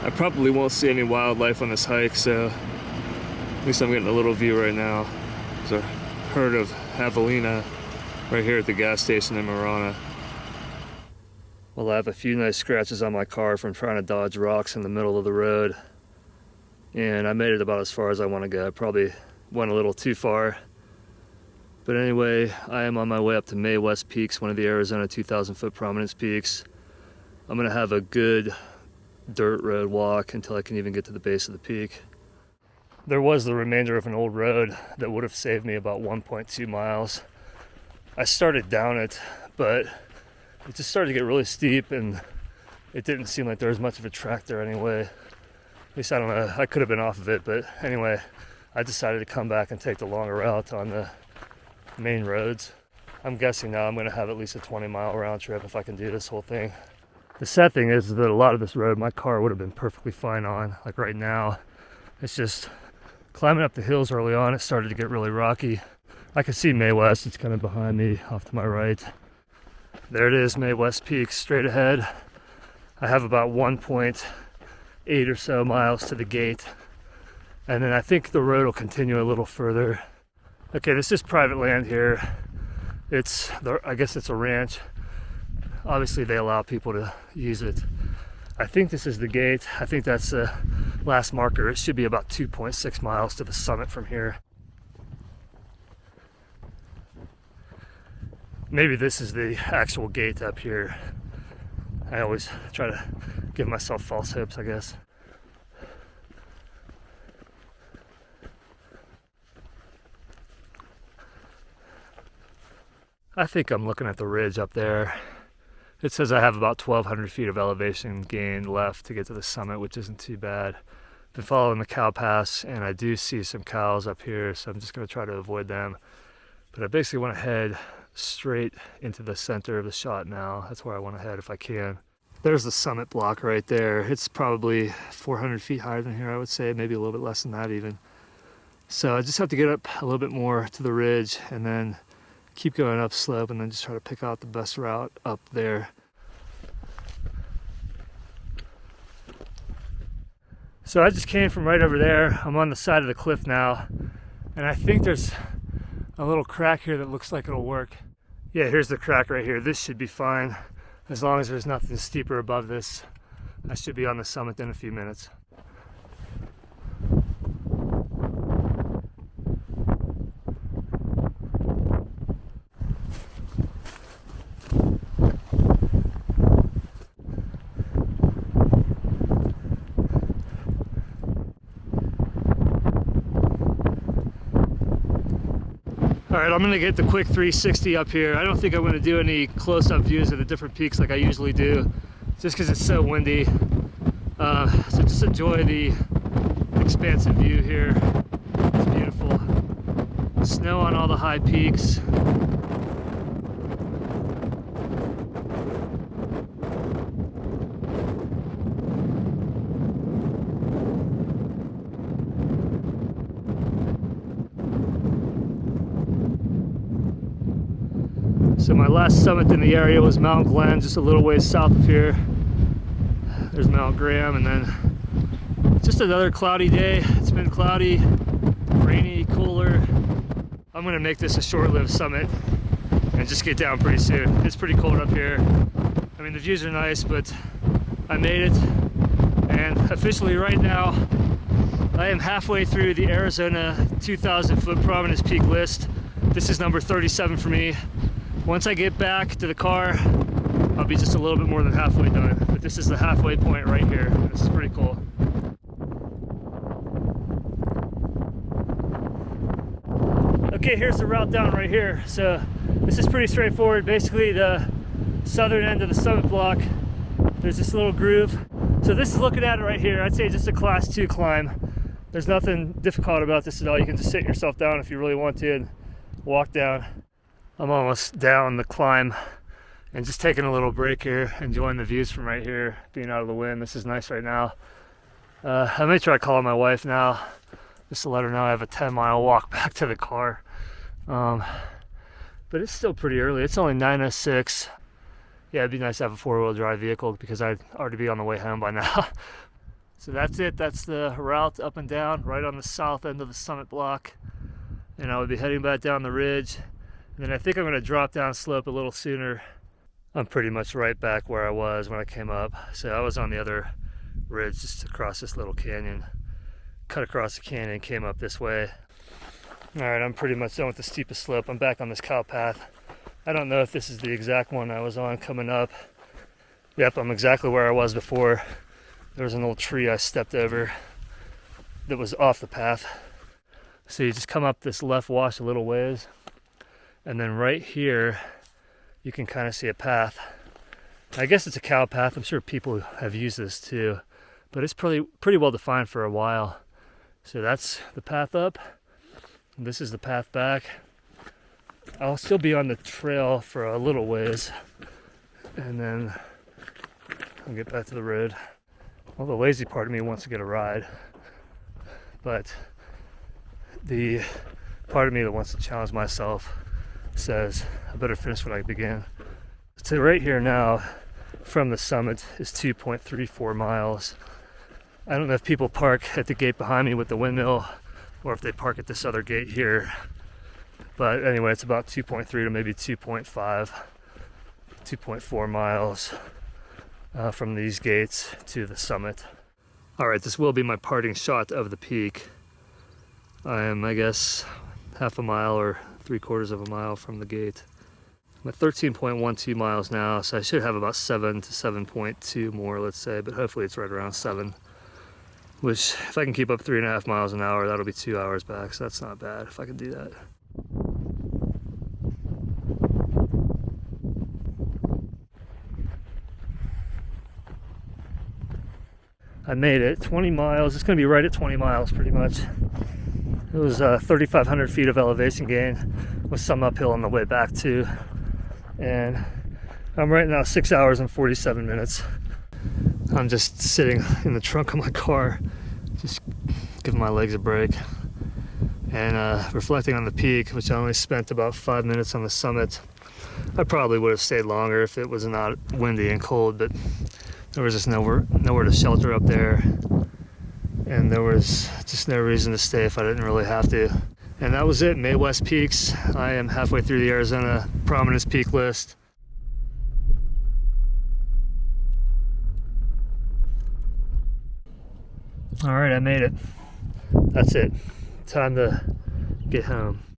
I probably won't see any wildlife on this hike, so at least I'm getting a little view right now. There's a herd of javelina right here at the gas station in Marana. Well, I have a few nice scratches on my car from trying to dodge rocks in the middle of the road. And I made it about as far as I want to go. I probably went a little too far. But anyway, I am on my way up to Mae West Peaks, one of the Arizona 2,000-foot prominence peaks. I'm going to have a good dirt road walk until I can even get to the base of the peak. There was the remainder of an old road that would have saved me about 1.2 miles. I started down it, but it just started to get really steep and it didn't seem like there was much of a track there anyway. At least I don't know, I could have been off of it, but anyway, I decided to come back and take the longer route on the main roads. I'm guessing now I'm going to have at least a 20-mile round trip if I can do this whole thing. The sad thing is that a lot of this road my car would have been perfectly fine on. Like right now, it's just climbing up the hills early on, it started to get really rocky. I can see Mae West, it's kind of behind me off to my right. There it is, Mae West Peaks, straight ahead. I have about 1.8 or so miles to the gate. And then I think the road will continue a little further. Okay, this is private land here. I guess it's a ranch. Obviously they allow people to use it. I think this is the gate. I think that's the last marker. It should be about 2.6 miles to the summit from here. Maybe this is the actual gate up here. I always try to give myself false hopes, I guess. I think I'm looking at the ridge up there. It says I have about 1,200 feet of elevation gained left to get to the summit, which isn't too bad. Been following the cow pass, and I do see some cows up here, so I'm just going to try to avoid them. But I basically want to head straight into the center of the shot now. That's where I want to head if I can. There's the summit block right there. It's probably 400 feet higher than here, I would say, maybe a little bit less than that even. So I just have to get up a little bit more to the ridge and then keep going up slope and then just try to pick out the best route up there. So I just came from right over there. I'm on the side of the cliff now, and I think there's a little crack here that looks like it'll work. Yeah, here's the crack right here. This should be fine. As long as there's nothing steeper above this, I should be on the summit in a few minutes. All right, I'm gonna get the quick 360 up here. I don't think I'm gonna do any close-up views of the different peaks like I usually do, just because it's so windy. So just enjoy the expansive view here. It's beautiful. Snow on all the high peaks. So my last summit in the area was Mount Glen, just a little ways south of here. There's Mount Graham, and then just another cloudy day. It's been cloudy, rainy, cooler. I'm gonna make this a short-lived summit and just get down pretty soon. It's pretty cold up here. I mean, the views are nice, but I made it. And officially right now, I am halfway through the Arizona 2,000-foot prominence peak list. This is number 37 for me. Once I get back to the car, I'll be just a little bit more than halfway done. But this is the halfway point right here. This is pretty cool. Okay, here's the route down right here. So this is pretty straightforward. Basically, the southern end of the summit block, there's this little groove. So this is looking at it right here. I'd say just a class 2 climb. There's nothing difficult about this at all. You can just sit yourself down if you really want to and walk down. I'm almost down the climb and just taking a little break here, enjoying the views from right here, being out of the wind. This is nice right now. I may try calling my wife now just to let her know I have a 10-mile walk back to the car. But it's still pretty early. It's only 9:06. Yeah, it'd be nice to have a 4-wheel drive vehicle because I'd already be on the way home by now. So that's it. That's the route up and down, right on the south end of the summit block. And I would be heading back down the ridge. And then I think I'm going to drop down slope a little sooner. I'm pretty much right back where I was when I came up. So I was on the other ridge just across this little canyon. Cut across the canyon, came up this way. All right, I'm pretty much done with the steepest slope. I'm back on this cow path. I don't know if this is the exact one I was on coming up. Yep, I'm exactly where I was before. There was an old tree I stepped over that was off the path. So you just come up this left wash a little ways, and then right here you can kind of see a path. I guess it's a cow path. I'm sure people have used this too, but it's pretty well defined for a while. So that's the path up. This is the path back. I'll still be on the trail for a little ways, and then I'll get back to the road. Well, the lazy part of me wants to get a ride, but the part of me that wants to challenge myself says I better finish what I began. So right here now from the summit is 2.34 miles. I don't know if people park at the gate behind me with the windmill or if they park at this other gate here. But anyway, it's about 2.3 to maybe 2.5, 2.4 miles from these gates to the summit. All right, this will be my parting shot of the peak. I am, I guess, half a mile or 3/4 of a mile from the gate. I'm at 13.12 miles now, so I should have about 7 to 7.2 more, let's say, but hopefully it's right around 7. Which, if I can keep up 3.5 miles an hour, that'll be 2 hours back, so that's not bad if I can do that. I made it, 20 miles. It's going to be right at 20 miles pretty much. It was 3,500 feet of elevation gain with some uphill on the way back too. And I'm right now 6 hours and 47 minutes. I'm just sitting in the trunk of my car, just giving my legs a break. And reflecting on the peak, which I only spent about 5 minutes on the summit. I probably would have stayed longer if it was not windy and cold, but there was just nowhere to shelter up there, and there was just no reason to stay if I didn't really have to. And that was it, Mae West Peaks. I am halfway through the Arizona prominence peak list. All right, I made it. That's it. Time to get home.